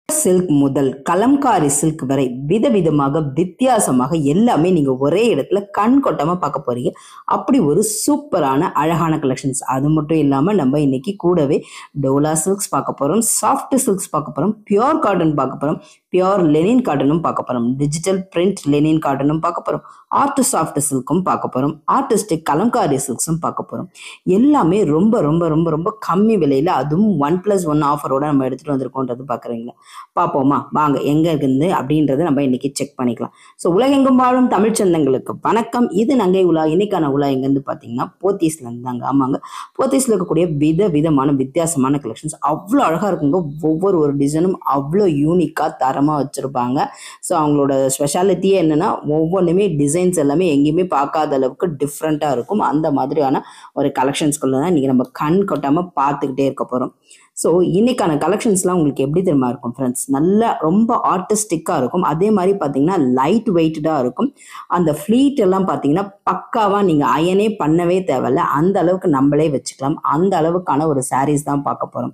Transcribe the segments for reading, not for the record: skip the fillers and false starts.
Silk முதல் Kalamkari silk வரை விதவிதமாக வித்தியாசமாக எல்லாமே நீங்க ஒரே இடத்துல கண் கொட்டாம பார்க்க போறீங்க. அப்படி ஒரு சூப்பரான அழகான கலெக்ஷன்ஸ். அது மட்டும் இல்லாம நம்ம இன்னைக்கு கூடவே டோலா சில்க்ஸ் பார்க்க போறோம், சாஃப்ட் சில்க்ஸ் பார்க்க போறோம், பியோர் காட்டன் பார்க்க போறோம், பியோர் லெனின் காட்டனும் பார்க்க போறோம், டிஜிட்டல் பிரிண்ட் லெனின் காட்டனும் பார்க்க போறோம், ஆர்ட் சாஃப்ட் சில்க்கும் பார்க்க போறோம், ஆர்டிஸ்டிக் கலம்காரி சில்க்ஸும் பார்க்க போறோம். எல்லாமே ரொம்ப ரொம்ப ரொம்ப ரொம்ப கம்மி விலையில, அதுவும் 1+1 ஆஃபரோட நம்ம எடுத்துட்டு வந்திருக்கோன்றது பாக்குறீங்களா? பார்ப்போமா வாங்க, எங்க இருக்குது அப்படின்றத நம்ம இன்னைக்கு செக் பண்ணிக்கலாம். ஸோ உலகெங்கும் வாழும் தமிழ் சொந்தங்களுக்கு வணக்கம். இது நங்கை உலா. இன்னைக்கான உலா எங்கேருந்து பார்த்தீங்கன்னா போத்தீஸ்ல இருந்தாங்க. ஆமாங்க, போத்தீஸ்ல இருக்கக்கூடிய விதமான வித்தியாசமான கலெக்ஷன்ஸ் அவ்வளோ அழகா இருக்குங்க. ஒவ்வொரு டிசைனும் அவ்வளோ யூனிக்கா தரமா வச்சிருப்பாங்க. ஸோ அவங்களோட ஸ்பெஷாலிட்டியே என்னன்னா, ஒவ்வொன்றுமே டிசைன்ஸ் எல்லாமே எங்கேயுமே பார்க்காத அளவுக்கு டிஃப்ரெண்டா இருக்கும். அந்த மாதிரியான ஒரு கலெக்ஷன்ஸ்குள்ள தான் இன்னைக்கு நம்ம கண் கொட்டாம பார்த்துக்கிட்டே இருக்க போறோம். ஸோ இன்னைக்கான கலெக்ஷன்ஸ்லாம் உங்களுக்கு எப்படி தெரியுமா இருக்கும் ஃப்ரெண்ட்ஸ்? நல்லா ரொம்ப ஆர்டிஸ்டிக்காக இருக்கும். அதே மாதிரி பார்த்தீங்கன்னா லைட் வெயிட்டடாக இருக்கும். அந்த ஃப்ளீட் எல்லாம் பார்த்தீங்கன்னா பக்காவாக நீங்கள் அயனே பண்ணவே தேவையில்ல, அந்த அளவுக்கு நம்மளே வச்சுக்கலாம். அந்த அளவுக்கான ஒரு சாரீஸ் தான் பார்க்க போகிறோம்.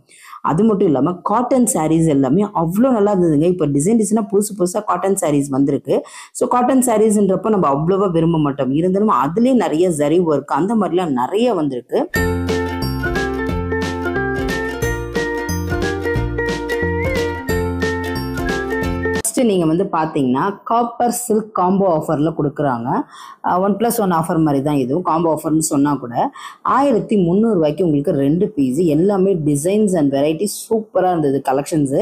அது மட்டும் இல்லாமல் காட்டன் சாரீஸ் எல்லாமே அவ்வளோ நல்லா இருந்ததுங்க. இப்போ டிசைனாக புதுசாக காட்டன் சாரீஸ் வந்திருக்கு. ஸோ காட்டன் சாரீஸ்ன்றப்போ நம்ம அவ்வளோவா விரும்ப மாட்டோம். இருந்தாலும் அதுலேயே நிறைய ஜரி ஒர்க் அந்த மாதிரிலாம் நிறைய வந்திருக்கு. நீங்க வந்து பாத்தீங்கன்னா காப்பர் சில்க் காம்போ ஆஃபர்ல கொடுக்குறாங்க. 1+1 ஆஃபர் மாதிரி தான் இதுவும். காம்போ ஆஃபர்னு சொன்னா கூட 1300 ரூபாய்க்கு உங்களுக்கு 2 பீஸ். எல்லாமே டிசைன்ஸ் அண்ட் வெரைட்டிஸ் சூப்பரா இருந்தது. கலெக்ஷன்ஸ்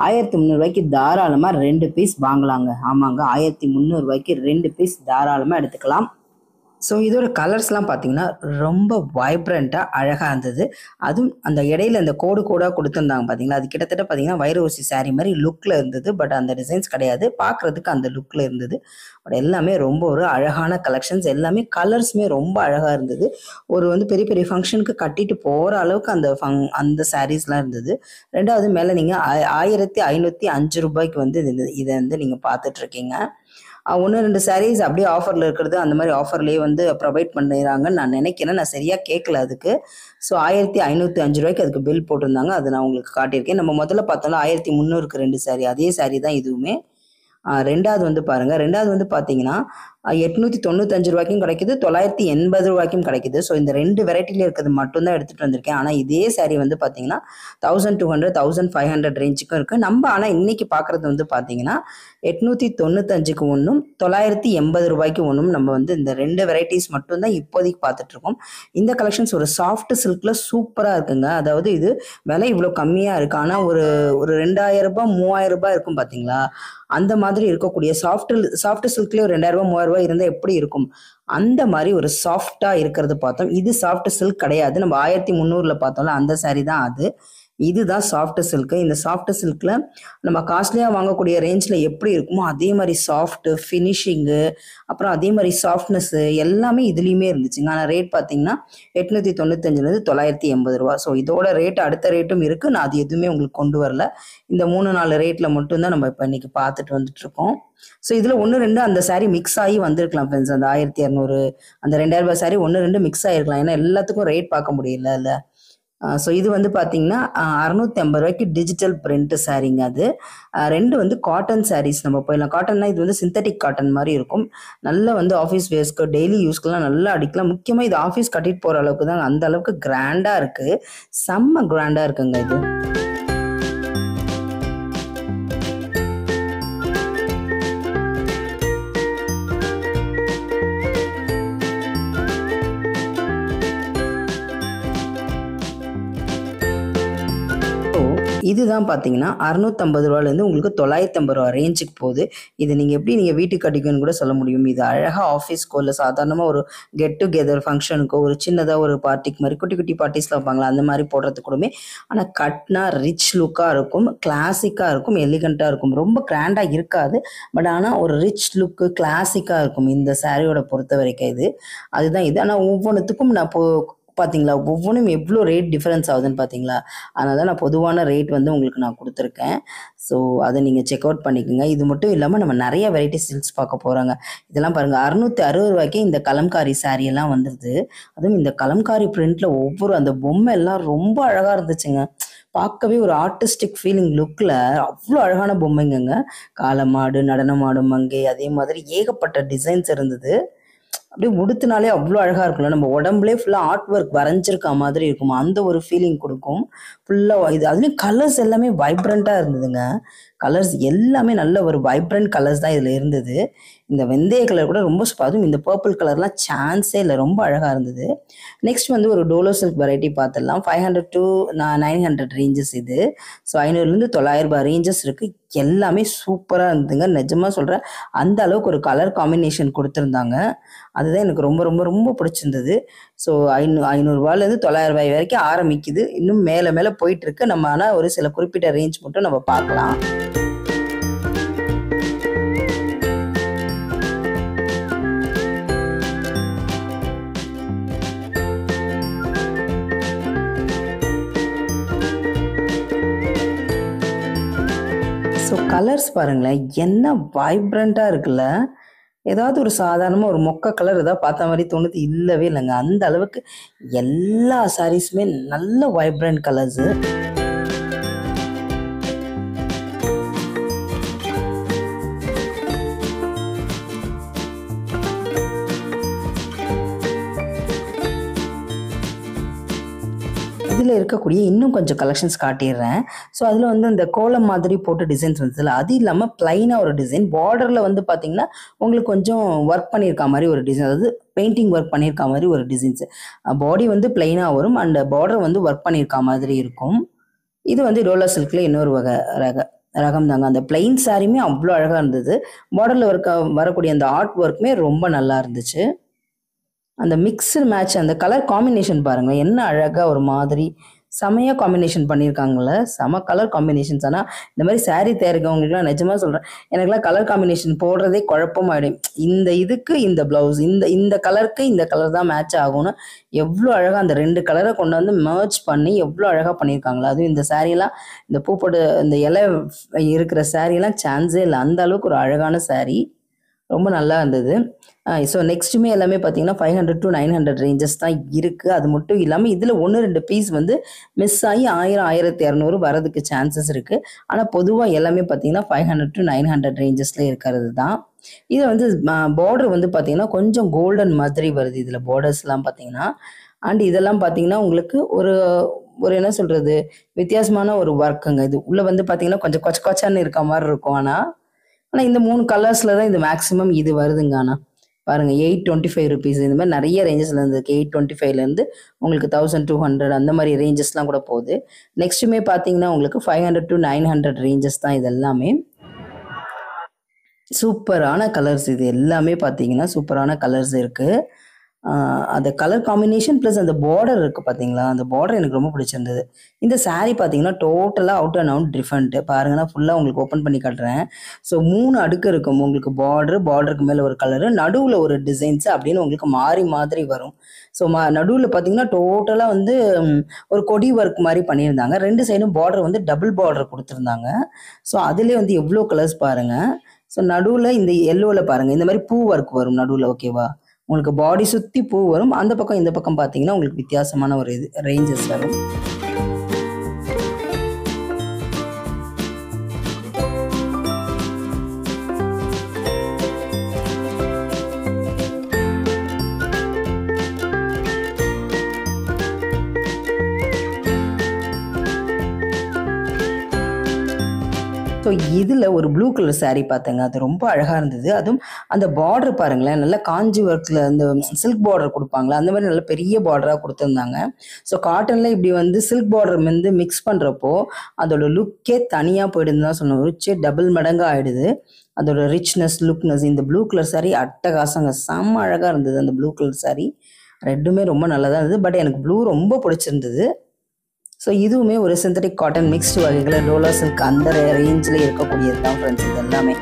1300 ரூபாய்க்கு தாராளமா 2 பீஸ் வாங்கலாங்க. ஆமாங்க, 1300 ரூபாய்க்கு 2 பீஸ் தாராளமா எடுத்துக்கலாம். ஸோ இதோட கலர்ஸ்லாம் பார்த்தீங்கன்னா ரொம்ப வைப்ரண்ட்டாக அழகாக இருந்தது. அதுவும் அந்த இடையில அந்த கோடாக கொடுத்துருந்தாங்க பார்த்தீங்களா, அது கிட்டத்தட்ட பார்த்தீங்கன்னா வைர ஊசி சாரீ மாதிரி லுக்கில் இருந்தது. பட் அந்த டிசைன்ஸ் கிடையாது, பார்க்குறதுக்கு அந்த லுக்கில் இருந்தது. பட் எல்லாமே ரொம்ப ஒரு அழகான கலெக்ஷன்ஸ். எல்லாமே கலர்ஸுமே ரொம்ப அழகாக இருந்தது. ஒரு பெரிய பெரிய ஃபங்க்ஷனுக்கு கட்டிட்டு போகிற அளவுக்கு அந்த சாரீஸ்லாம் இருந்தது. ரெண்டாவது மேலே நீங்கள் 1505 ரூபாய்க்கு இதை நீங்கள் பார்த்துட்ருக்கீங்க. 1-2 சாரீஸ் அப்படியே ஆஃபரில் இருக்கிறது, அந்த மாதிரி ஆஃபர்லேயே ப்ரொவைட் பண்ணிடுறாங்கன்னு நான் நினைக்கிறேன். நான் சரியாக கேட்கல அதுக்கு. ஸோ 1505 ரூபாய்க்கு அதுக்கு பில் போட்டிருந்தாங்க. அதை நான் உங்களுக்கு காட்டியிருக்கேன். நம்ம முதல்ல பார்த்தோம்னா 1300க்கு 2 சாரீ, அதே சாரீ தான் இதுவுமே. ரெண்டாவது பாருங்க, ரெண்டாவது பார்த்தீங்கன்னா 895 ரூபாய்க்கும் கிடைக்குது, 980 ரூபாய்க்கும் கிடைக்குது. ஸோ இந்த 2 வெரைட்டில இருக்கிறது மட்டும்தான் எடுத்துட்டு வந்திருக்கேன். ஆனால் இதே சாரீ பார்த்தீங்கன்னா 1200 1500 ரேஞ்சுக்கும் இருக்கு. நம்ம ஆனால் இன்னைக்கு பார்க்கறது பார்த்தீங்கன்னா 895க்கு ஒன்றும் 980 ரூபாய்க்கு ஒன்றும் நம்ம இந்த 2 வெரைட்டிஸ் மட்டும்தான் இப்போதைக்கு பார்த்துட்டு இருக்கோம். இந்த கலெக்ஷன்ஸ் ஒரு சாஃப்ட் சில்க்ல சூப்பரா இருக்குங்க. அதாவது இது விலை இவ்வளோ கம்மியா இருக்கு, ஆனால் ஒரு 2000 ரூபாய் 3000 ரூபாய் இருக்கும் பார்த்தீங்களா, அந்த மாதிரி இருக்கக்கூடிய சாஃப்ட் சில்க்லேயே ஒரு 2000 ரூபாய் 3000 ரூபாய் இருந்தால் எப்படி இருக்கும், அந்த மாதிரி ஒரு சாஃப்டா இருக்கிறது பார்த்தோம். இது சாஃப்ட் சில்க் கிடையாது. நம்ம 1300ல பார்த்தோம்ல அந்த சாரீ தான் அது. இதுதான் சாஃப்ட் சில்க். இந்த சாஃப்ட் சில்க்ல நம்ம காஸ்ட்லியா வாங்கக்கூடிய ரேஞ்சில் எப்படி இருக்குமோ அதே மாதிரி சாஃப்ட் ஃபினிஷிங்கு, அப்புறம் அதே மாதிரி சாஃப்ட்னஸ் எல்லாமே இதுலேயுமே இருந்துச்சுங்க. ஆனால் ரேட் பார்த்தீங்கன்னா 895லேருந்து 980 ரூபா. ஸோ இதோட ரேட் அடுத்த ரேட்டும் இருக்குது. நான் அது எதுவுமே உங்களுக்கு கொண்டு வரல. இந்த 3-4 ரேட்டில் மட்டும்தான் நம்ம இப்போ இன்னைக்கு பார்த்துட்டு வந்துட்டு இருக்கோம். ஸோ இதில் 1-2 அந்த சாரீ மிக்ஸ் ஆகி வந்திருக்கலாம் ஃப்ரெண்ட்ஸ். அந்த 1200 அந்த 2000 ரூபாய் சாரீ 1-2 மிக்ஸ் ஆகிருக்கலாம். ஏன்னா எல்லாத்துக்கும் ரேட் பார்க்க முடியல இல்லை. ஸோ இது பார்த்தீங்கன்னா 650 ரூபாய்க்கு டிஜிட்டல் பிரிண்ட் சாரீங்க. அது 2 காட்டன் சாரீஸ். நம்ம போயிடலாம். காட்டன்னா இது சிந்தட்டிக் காட்டன் மாதிரி இருக்கும். நல்லா ஆஃபீஸ் வேர்ஸ்க்கு டெய்லி யூஸ்க்குலாம் நல்லா அடிக்கலாம். முக்கியமாக இது ஆஃபீஸ் கட்டிட்டு போகிற அளவுக்கு தான், அந்த அளவுக்கு கிராண்டாக இருக்குது. செம்ம கிராண்டாக இருக்குங்க இது. இதுதான் பார்த்தீங்கன்னா 650 ரூபாயிலேருந்து உங்களுக்கு 950 ரூபா ரேஞ்சுக்கு போகுது. இது நீங்கள் வீட்டுக்கு கட்டிக்கணும்னு கூட சொல்ல முடியும். இது அழகாக ஆஃபீஸ்க்கோ இல்லை சாதாரணமாக ஒரு கெட் டுகெதர் ஃபங்க்ஷனுக்கோ, ஒரு சின்னதாக ஒரு பார்ட்டிக்கு மாதிரி குட்டி குட்டி பார்ட்டிஸில் வைப்பாங்களா அந்த மாதிரி போடுறதுக்கு கூடமே. ஆனால் கட்னா ரிச் லுக்காக இருக்கும், கிளாசிக்காக இருக்கும், எலிகண்ட்டாக இருக்கும். ரொம்ப கிராண்டாக இருக்காது, பட் ஆனால் ஒரு ரிச் லுக்கு கிளாசிக்காக இருக்கும் இந்த சாரியோட பொறுத்த வரைக்கும். அதுதான் இது. ஆனால் ஒவ்வொன்றுத்துக்கும் நான் பார்த்தீங்களா, ஒவ்வொன்றும் எவ்வளோ ரேட் டிஃபரன்ஸ் ஆகுதுன்னு பார்த்தீங்களா. அதனால தான் நான் பொதுவான ரேட் உங்களுக்கு நான் கொடுத்துருக்கேன். ஸோ அதை நீங்கள் செக் அவுட் பண்ணிக்கோங்க. இது மட்டும் இல்லாமல் நம்ம நிறைய வெரைட்டி சில்க்ஸ் பார்க்க போகிறாங்க. இதெல்லாம் பாருங்கள், 660 ரூபாய்க்கே இந்த கலம்காரி சாரீ எல்லாம் வந்துடுது. அதுவும் இந்த கலம்காரி பிரிண்ட்டில் ஒவ்வொரு அந்த பொம்மை எல்லாம் ரொம்ப அழகாக இருந்துச்சுங்க. பார்க்கவே ஒரு ஆர்டிஸ்டிக் ஃபீலிங் லுக்கில் அவ்வளோ அழகான பொம்மைங்கங்க. காளமாடு, நடனமாடும் மங்கை, அதே மாதிரி ஏகப்பட்ட டிசைன்ஸ் இருந்தது. அப்படியே உடுத்துனாலே அவ்வளோ அழகாக இருக்கும்ல, நம்ம உடம்புலே ஃபுல்லாக ஆர்ட் ஒர்க் வரைஞ்சிருக்க மாதிரி இருக்கும், அந்த ஒரு ஃபீலிங் கொடுக்கும். ஃபுல்லாக இது அதுலேயும் கலர்ஸ் எல்லாமே வைப்ரண்ட்டாக இருந்ததுங்க. கலர்ஸ் எல்லாமே நல்ல ஒரு வைப்ரண்ட் கலர்ஸ் தான் இதில் இருந்தது. இந்த வெந்தய கலர் கூட ரொம்ப அதுவும் இந்த பர்பிள் கலர்லாம் சான்ஸே இல்லை, ரொம்ப அழகாக இருந்தது. நெக்ஸ்ட் வந்து ஒரு டோலோ சில்க் வெரைட்டி பார்த்துடலாம். 500 to 900 ரேஞ்சஸ் இது. ஸோ 500லேருந்து 900 ரூபாய் ரேஞ்சஸ் இருக்குது. எல்லாமே சூப்பராக இருந்ததுங்க. நிஜமாக சொல்கிறேன், அந்த அளவுக்கு ஒரு கலர் காம்பினேஷன் கொடுத்துருந்தாங்க. அதுதான் எனக்கு ரொம்ப ரொம்ப ரொம்ப பிடிச்சிருந்தது. ஸோ 500ரூபாலேருந்து 900 ரூபாய் வரைக்கும் ஆரம்பிக்குது. இன்னும் மேலே மேலே போயிட்டுருக்கு. நம்ம ஆனால் ஒரு சில குறிப்பிட்ட ரேஞ்ச் மட்டும் நம்ம பார்க்கலாம். ஸோ கலர்ஸ் பாருங்களேன், என்ன வைப்ரண்ட்டாக இருக்குல்ல. ஏதாவது ஒரு சாதாரணமாக ஒரு மொக்க கலர் ஏதாவது பார்த்த மாதிரி தோணுது, இல்லவே இல்லைங்க. அந்த அளவுக்கு எல்லா சாரீஸுமே நல்ல வைப்ரண்ட் கலர்ஸு. இதில் இருக்கக்கூடிய இன்னும் கொஞ்சம் கலெக்ஷன்ஸ் காட்டிடுறேன். ஸோ அதில் வந்து அந்த கோலம் மாதிரி போட்டு டிசைன்ஸ் வந்ததில்ல, அது இல்லாமல் ப்ளைனாக ஒரு டிசைன், பார்டரில் வந்து பார்த்திங்கன்னா உங்களுக்கு கொஞ்சம் ஒர்க் பண்ணியிருக்க மாதிரி ஒரு டிசைன், அதாவது பெயிண்டிங் ஒர்க் பண்ணியிருக்க மாதிரி ஒரு டிசைன்ஸு. பாடி வந்து ப்ளைனாக வரும், அண்ட் பார்டர் வந்து ஒர்க் பண்ணியிருக்க மாதிரி இருக்கும். இது வந்து டோலா சில்கில் இன்னொரு வகை ரகம் தாங்க. அந்த பிளைன் சாரியுமே அவ்வளோ அழகாக இருந்தது. பார்டரில் வரக்கூடிய அந்த ஆர்ட் ஒர்க்குமே ரொம்ப நல்லா இருந்துச்சு. அந்த மிக்ஸ்டு மேட்ச், அந்த கலர் காம்பினேஷன் பாருங்கள், என்ன அழகாக ஒரு மாதிரி செமையாக காம்பினேஷன் பண்ணியிருக்காங்கள. செம கலர் காம்பினேஷன்ஸ். ஆனால் இந்த மாதிரி சாரீ தேர்க்கவங்களுக்குலாம் நிஜமாக சொல்கிறேன், எனக்குலாம் கலர் காம்பினேஷன் போடுறதே குழப்பமாயிடும். இந்த இதுக்கு இந்த ப்ளவுஸ், இந்த கலருக்கு இந்த கலர் தான் மேட்ச் ஆகும்னு எவ்வளோ அழகாக அந்த 2 கலரை கொண்டு வந்து மர்ஜ் பண்ணி எவ்வளோ அழகாக பண்ணியிருக்காங்களா. அதுவும் இந்த சாரீலாம், இந்த பூப்போட இந்த இலை இருக்கிற சாரீலாம் சான்ஸே இல்லை, அந்த அளவுக்கு ஒரு அழகான சாரீ, ரொம்ப நல்லா இருந்தது. ஸோ நெக்ஸ்ட்டுமே எல்லாமே பார்த்தீங்கன்னா 500 to 900 ரேஞ்சஸ் தான் இருக்குது. அது மட்டும் இல்லாமல் இதில் 1-2 பீஸ் வந்து மிஸ் ஆகி 1000, 1200 வரதுக்கு சான்சஸ் இருக்குது. ஆனால் பொதுவாக எல்லாமே பார்த்தீங்கன்னா 500 to 900 ரேஞ்சஸில் இருக்கிறது தான். இதை வந்து பார்டர் வந்து பார்த்தீங்கன்னா கொஞ்சம் கோல்டன் மாதிரி வருது இதில் பார்டர்ஸ்லாம் பார்த்தீங்கன்னா. அண்ட் இதெல்லாம் பார்த்தீங்கன்னா உங்களுக்கு ஒரு என்ன சொல்கிறது, வித்தியாசமான ஒரு ஒர்க்குங்க. இது உள்ளே வந்து பார்த்தீங்கன்னா கொஞ்சம் கொச்சான்னு இருக்க மாதிரி இருக்கும். ஆனால் இந்த 3 கலர்ஸில் தான் இது மேக்ஸிமம் இது வருதுங்க. ஆனால் பாருங்கள், 825 ருபீஸ், இந்த மாதிரி நிறைய ரேஞ்சஸில் இருந்துருக்கு. 825லேருந்து உங்களுக்கு 1200 அந்த மாதிரி ரேஞ்சஸ்லாம் கூட போகுது. நெக்ஸ்ட்டுமே பார்த்தீங்கன்னா உங்களுக்கு 500 to 900 ரேஞ்சஸ் தான் இது எல்லாமே. சூப்பரான கலர்ஸ், இது எல்லாமே பார்த்தீங்கன்னா சூப்பரான கலர்ஸ் இருக்குது. அந்த கலர் காம்பினேஷன் ப்ளஸ் அந்த பார்டர் இருக்குது பார்த்தீங்களா, அந்த பார்டர் எனக்கு ரொம்ப பிடிச்சிருந்தது. இந்த சாரீ பார்த்தீங்கன்னா டோட்டலாக அவுட் அண்ட் அவுட் டிஃப்ரெண்ட்டு பாருங்கன்னா, ஃபுல்லாக உங்களுக்கு ஓப்பன் பண்ணி காட்டுறேன். ஸோ 3 அடுக்கு இருக்கும் உங்களுக்கு. பார்டருக்கு மேலே ஒரு கலரு, நடுவில் ஒரு டிசைன்ஸ் அப்படின்னு உங்களுக்கு மாறி மாதிரி வரும். ஸோ நடுவில் பார்த்தீங்கன்னா டோட்டலாக வந்து ஒரு கொடி ஒர்க் மாதிரி பண்ணியிருந்தாங்க. 2 சைடும் பார்டர் வந்து டபுள் பார்டர் கொடுத்துருந்தாங்க. ஸோ அதுலேயே வந்து எவ்வளோ கலர்ஸ் பாருங்கள். ஸோ நடுவில் இந்த எல்லோவில் பாருங்கள், இந்த மாதிரி பூ ஒர்க் வரும் நடுவில், ஓகேவா. உங்களுக்கு பாடி சுற்றி பூ வரும். அந்த பக்கம் இந்த பக்கம் பார்த்தீங்கன்னா உங்களுக்கு வித்தியாசமான ஒரு ரேஞ்சஸ் வரும். ஸோ இதில் ஒரு ப்ளூ கலர் சாரீ பார்த்தேங்க, அது ரொம்ப அழகாக இருந்தது. அதுவும் அந்த பார்டர் பாருங்களேன், நல்லா காஞ்சி ஒர்க்கில் அந்த சில்க் பார்டர் கொடுப்பாங்களா, அந்த மாதிரி நல்ல பெரிய பார்டராக கொடுத்துருந்தாங்க. ஸோ காட்டனில் இப்படி வந்து சில்க் பார்டர் வந்து மிக்ஸ் பண்ணுறப்போ அதோட லுக்கே தனியாக போயிடுதுன்னு தான் சொல்லணும். ரிச்சே டபுள் மடங்காக ஆகிடுது அதோட ரிச்னஸ், லுக்னஸ். இந்த ப்ளூ கலர் சாரீ அட்டகாசங்க, செம்ம அழகாக இருந்தது. அந்த ப்ளூ கலர் சாரீ ரெட்டுமே ரொம்ப நல்லா தான் இருந்தது. பட் எனக்கு ப்ளூ ரொம்ப பிடிச்சிருந்தது. ஸோ இதுவுமே ஒரு சிந்தட்டிக் காட்டன் மிக்ஸ்டு வகைகளை டோலா சில்க் அந்த ரேஞ்சில் இருக்கக்கூடியது தான் ஃப்ரெண்ட்ஸ் இது எல்லாமே.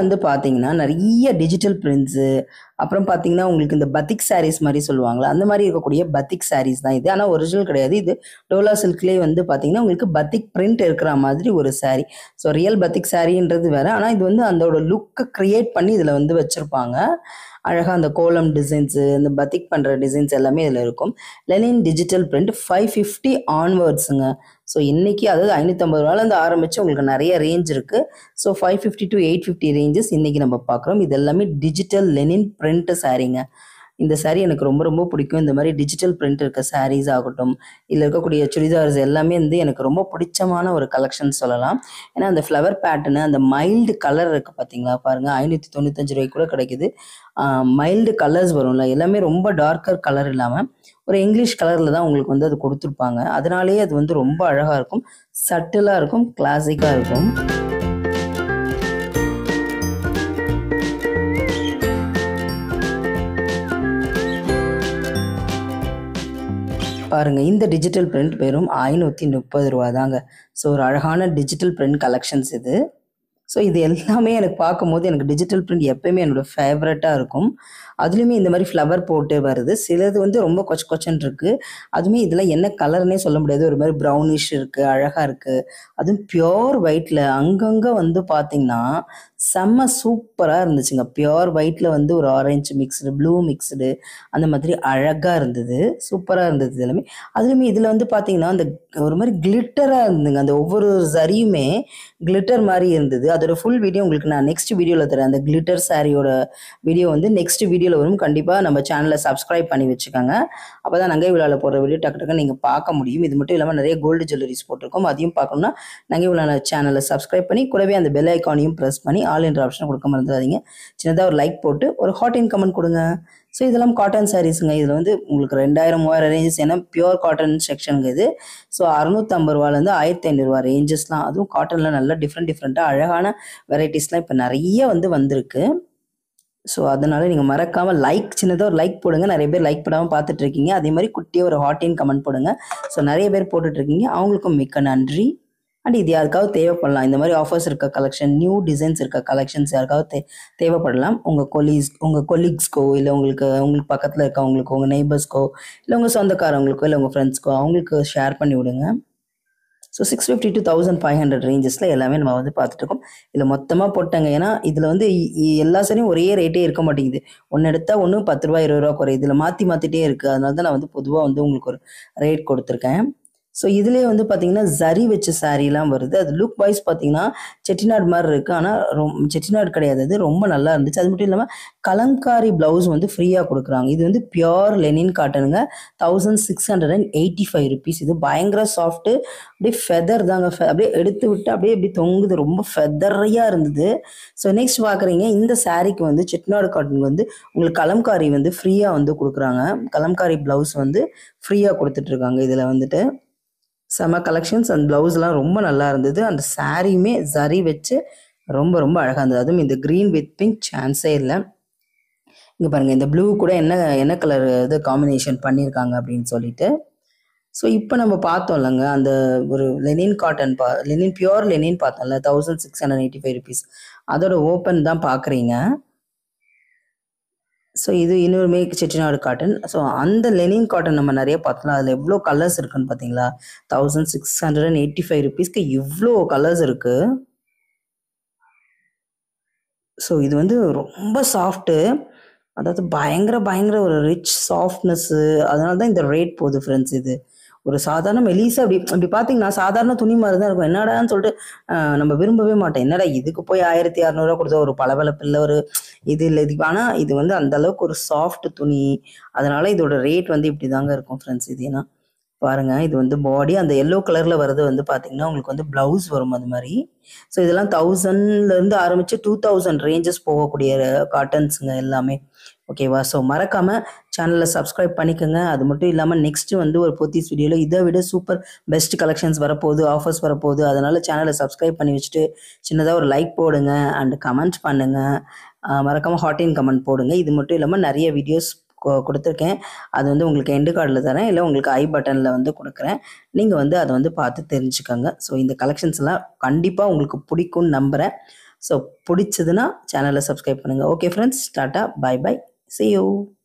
வந்து பார்த்தீங்கன்னா நிறைய டிஜிட்டல் பிரிண்ட்ஸு, அப்புறம் பார்த்தீங்கன்னா உங்களுக்கு இந்த பத்திக் சாரீஸ் மாதிரி சொல்லுவாங்களா, அந்த மாதிரி இருக்கக்கூடிய பத்திக் சாரீஸ் தான் இது. ஆனால் ஒரிஜினல் கிடையாது. இது டோலா சில்க்லேயே வந்து பார்த்தீங்கன்னா உங்களுக்கு பத்திக் பிரிண்ட் இருக்கிற மாதிரி ஒரு சாரீ. ஸோ ரியல் பத்திக் சாரீன்றது வேற. ஆனால் இது வந்து அதோட லுக்கை கிரியேட் பண்ணி இதில் வந்து வச்சுருப்பாங்க. அழகாக அந்த கோலம் டிசைன்ஸு, இந்த பத்திக் பண்ணுற டிசைன்ஸ் எல்லாமே இதில் இருக்கும். Lenin digital print 550 ஆன்வர்ட்ஸுங்க. ஸோ இன்றைக்கி அதாவது 550 ரூபாயிலேருந்து ஆரம்பித்து உங்களுக்கு நிறைய ரேஞ்ச் இருக்குது. ஸோ 550 to 850 ரேஞ்சஸ் இன்றைக்கி நம்ம பார்க்குறோம். இது எல்லாமே டிஜிட்டல் லெனின் பிரிண்ட் சாரீங்க. இந்த சாரீ எனக்கு ரொம்ப ரொம்ப பிடிக்கும். இந்த மாதிரி டிஜிட்டல் பிரிண்ட் இருக்க சாரீஸ் ஆகட்டும், இதில் இருக்கக்கூடிய சுடிதார்ஸ் எல்லாமே வந்து எனக்கு ரொம்ப பிடிச்சமான ஒரு கலெக்ஷன் சொல்லலாம். ஏன்னா அந்த ஃப்ளவர் பேட்டர்னு, அந்த மைல்டு கலர் இருக்குது பார்த்தீங்களா, பாருங்கள் 595 ரூபாய்க்கு கூட கிடைக்குது. மைல்டு கலர்ஸ் வரும்ல, எல்லாமே ரொம்ப டார்க்கர் கலர் இல்லாமல் ஒரு இங்கிலீஷ் கலரில் தான் உங்களுக்கு வந்து அது கொடுத்துருப்பாங்க. அதனாலேயே அது வந்து ரொம்ப அழகாக இருக்கும், சட்டிலாக இருக்கும், கிளாசிக்காக இருக்கும். பாருங்கள், இந்த டிஜிட்டல் பிரிண்ட் வெறும் 530 ரூபா தாங்க. ஸோ ஒரு அழகான டிஜிட்டல் பிரிண்ட் கலெக்ஷன்ஸ் இது. ஸோ இது எல்லாமே எனக்கு பார்க்கும்போது எனக்கு டிஜிட்டல் பிரிண்ட் எப்போயுமே என்னோடய ஃபேவரட்டாக இருக்கும். அதுலேயுமே இந்த மாதிரி ஃப்ளவர் போட்டு வருது. சிலது வந்து ரொம்ப கொச்சன்னு இருக்குது. அதுவுமே இதில் என்ன கலர்னே சொல்ல முடியாது. ஒரு மாதிரி ப்ரௌனிஷ் இருக்குது, அழகாக இருக்குது. அதுவும் பியோர் ஒயிட்டில் அங்கங்கே வந்து பார்த்திங்கன்னா செம்ம சூப்பராக இருந்துச்சுங்க. பியோர் ஒயிட்டில் வந்து ஒரு ஆரஞ்சு மிக்ஸ்டு, ப்ளூ மிக்ஸ்டு, அந்த மாதிரி அழகாக இருந்தது. சூப்பராக இருந்தது இது எல்லாமே. அதுலேயுமே இதில் வந்து பார்த்திங்கன்னா அந்த ஒரு மாதிரி கிளிட்டராக இருந்துங்க. அந்த ஒவ்வொரு சரியுமே கிளிட்டர் மாதிரி இருந்தது. அதோட ஃபுல் வீடியோ உங்களுக்கு நான் நெக்ஸ்ட் வீடியோவில் தரேன். அந்த கிளிட்டர் சாரியோட வீடியோ வந்து நெக்ஸ்ட் வீடியோவில் வரும். கண்டிப்பாக நம்ம சேனலை சப்ஸ்கிரைப் பண்ணி வச்சுக்கோங்க. அப்போ தான் நங்கை விழாவில் போடுற வீடியோ டக்கு டக்குன்னு நீங்கள் பார்க்க முடியும். இது மட்டும் இல்லாமல் நிறைய கோல்டு ஜுவல்லரிஸ் போட்டிருக்கோம். அதையும் பார்க்கணும்னா நங்கை விழா சேனலை சப்ஸ்கிரைப் பண்ணி கூடவே அந்த பெல் ஐக்கானையும் ப்ரெஸ் பண்ணி ஆல் என்ற ஆப்ஷன் கொடுக்க மறந்துடாதீங்க. சின்னதாக ஒரு லைக் போட்டு ஒரு ஹாட் இன் கமெண்ட் கொடுங்க. ஸோ இதெல்லாம் காட்டன் சாரீஸுங்க. இதில் வந்து உங்களுக்கு 2000-3000 ரேஞ்சஸ், ஏன்னா பியூர் காட்டன் செக்ஷனுங்க இது. ஸோ 650 ரூபாலேருந்து 1500 ரூபா ரேஞ்சஸ்லாம், அதுவும் காட்டனில் நல்லா டிஃப்ரெண்ட்டாக அழகான வெரைட்டிஸ்லாம் இப்போ நிறைய வந்து வந்திருக்கு. ஸோ அதனால் நீங்கள் மறக்காமல் சின்னதாக ஒரு லைக் போடுங்க. நிறைய பேர் லைக் போடாமல் பார்த்துட்ருக்கீங்க. அதே மாதிரி குட்டியாக ஒரு ஹாட் இன் கமெண்ட் போடுங்க. ஸோ நிறைய பேர் போட்டுட்ருக்கீங்க, அவங்களுக்கும் மிக்க நன்றி. அண்ட் இது யாருக்காவது தேவைப்படலாம். இந்த மாதிரி ஆஃபர்ஸ் இருக்க கலெக்ஷன், நியூ டிசைன்ஸ் இருக்க கலெக்ஷன்ஸ் யாருக்காவது தேவைப்படலாம். உங்கள் கொலீக்ஸ்க்கோ, இல்லை உங்களுக்கு பக்கத்தில் இருக்கவங்களுக்கோ, உங்கள் நெய்பர்ஸ்க்கோ, இல்லை உங்கள் சொந்தக்காரவங்களுக்கோ, இல்லை உங்கள் ஃப்ரெண்ட்ஸ்க்கோ அவங்களுக்கு ஷேர் பண்ணி விடுங்க. ஸோ 650 to 1500 ரேஞ்சஸில் எல்லாமே நம்ம வந்து பார்த்துட்ருக்கோம். இதில் மொத்தமாக போட்டாங்க. ஏன்னா இதில் வந்து எல்லா சரியும் ஒரே ரேட்டே இருக்க மாட்டேங்குது. ஒன்று எடுத்தால் ஒன்று 10 ரூபா 20 ரூபா குறையுது. இதில் மாற்றிட்டே இருக்குது. அதனால தான் நான் வந்து பொதுவாக வந்து உங்களுக்கு ஒரு ரேட் கொடுத்துருக்கேன். ஸோ இதுலேயே வந்து பார்த்தீங்கன்னா ஜரி வச்ச சாரீலாம் வருது. அது லுக் வைஸ் பார்த்தீங்கன்னா செட்டிநாடு மாதிரி இருக்குது. ஆனால் செட்டிநாடு கிடையாது, அது ரொம்ப நல்லா இருந்துச்சு. அது மட்டும் இல்லாமல் கலம்காரி ப்ளவுஸ் வந்து ஃப்ரீயாக கொடுக்குறாங்க. இது வந்து பியோர் லெனின் காட்டனுங்க. 1685 ருபீஸ். இது பயங்கர சாஃப்ட்டு, அப்படியே ஃபெதர் தாங்க. அப்படியே எடுத்து விட்டு அப்படியே தொங்குது, ரொம்ப ஃபெதரையாக இருந்தது. ஸோ நெக்ஸ்ட் பார்க்குறீங்க, இந்த சாரீக்கு வந்து செட்டிநாடு காட்டனுக்கு வந்து உங்களுக்கு கலம்காரி வந்து ஃப்ரீயாக வந்து கொடுக்குறாங்க. கலம்காரி ப்ளவுஸ் வந்து ஃப்ரீயாக கொடுத்துட்ருக்காங்க. இதில் வந்துட்டு செம கலெக்ஷன்ஸ். அந்த ப்ளவுஸ்லாம் ரொம்ப நல்லா இருந்தது. அந்த சாரியுமே ஜரி வச்சு ரொம்ப ரொம்ப அழகாக இருந்தது. அதுவும் இந்த க்ரீன் வித் பிங்க் சான்ஸே இல்லை. இங்கே பாருங்கள், இந்த ப்ளூ கூட என்ன கலர் இது காம்பினேஷன் பண்ணியிருக்காங்க அப்படின்னு சொல்லிட்டு. ஸோ இப்போ நம்ம பார்த்தோம் இல்லைங்க, அந்த ஒரு Lenin cotton Lenin pure Lenin பார்த்தோம்ல, 1685 ருபீஸ். அதோட ஓப்பன் தான் பார்க்குறீங்க. ஸோ இது இன்னொருமே செட்டிநாடு காட்டன். ஸோ அந்த லெனின் காட்டன் நம்ம நிறைய பார்த்தோம்னா அதில் எவ்வளோ கலர்ஸ் இருக்குன்னு பார்த்தீங்களா? 1685 ருபீஸ்க்கு இவ்வளோ கலர்ஸ் இருக்குது. ஸோ இது வந்து ரொம்ப சாஃப்ட்டு, அதாவது பயங்கர ஒரு ரிச் சாஃப்ட்னஸ்ஸு. அதனால தான் இந்த ரேட் போகுது ஃப்ரெண்ட்ஸ். இது ஒரு சாதாரண மெலிசா அப்படி பார்த்தீங்கன்னா சாதாரண துணி மாதிரி தான் இருக்கும். என்னடான்னு சொல்லிட்டு நம்ம விரும்பவே மாட்டோம். என்னடா இதுக்கு போய் 1600 கொடுத்தா ஒரு பளபளப்பு இல்லை, ஒரு இது இல்லை இது. ஆனால் இது வந்து அந்த அளவுக்கு ஒரு சாஃப்ட் துணி. அதனால இதோட ரேட் வந்து இப்படி தாங்க இருக்கும் ஃப்ரெண்ட்ஸ். இது ஏன்னா பாருங்க, இது வந்து பாடி அந்த எல்லோ கலர்ல வருது வந்து பாத்தீங்கன்னா உங்களுக்கு வந்து பிளவுஸ் வரும் அது மாதிரி. ஸோ இதெல்லாம் 1000லேருந்து ஆரம்பிச்சு 2000 ரேஞ்சஸ் போகக்கூடிய காட்டன்ஸுங்க எல்லாமே. ஓகேவா? ஸோ மறக்காம சேனலை சப்ஸ்கிரைப் பண்ணிக்கோங்க. அது மட்டும் இல்லாமல் நெக்ஸ்ட் வந்து ஒரு போத்தீஸ் வீடியோவில் இதை விட சூப்பர் பெஸ்ட் கலெக்ஷன்ஸ் வரப்போகுது, ஆஃபர்ஸ் வரப்போகுது. அதனால சேனலை சப்ஸ்கிரைப் பண்ணி வச்சுட்டு சின்னதாக ஒரு லைக் போடுங்க அண்ட் கமெண்ட் பண்ணுங்க. மறக்காம ஹாட் இன் கமெண்ட் போடுங்க. இது மட்டும் இல்லாமல் நிறைய வீடியோஸ் கொடுத்துருக்கேன். அது வந்து உங்களுக்கு எண்டு கார்டில் தரேன், இல்லை உங்களுக்கு ஐ பட்டனில் வந்து கொடுக்குறேன். நீங்கள் வந்து அதை வந்து பார்த்து தெரிஞ்சுக்கோங்க. ஸோ இந்த கலெக்ஷன்ஸ் எல்லாம் கண்டிப்பாக உங்களுக்கு பிடிக்கும்னு நம்புகிறேன். ஸோ பிடிச்சதுன்னா சேனலை சப்ஸ்கிரைப் பண்ணுங்கள். ஓகே ஃப்ரெண்ட்ஸ், டாட்டா, பை பை. See you.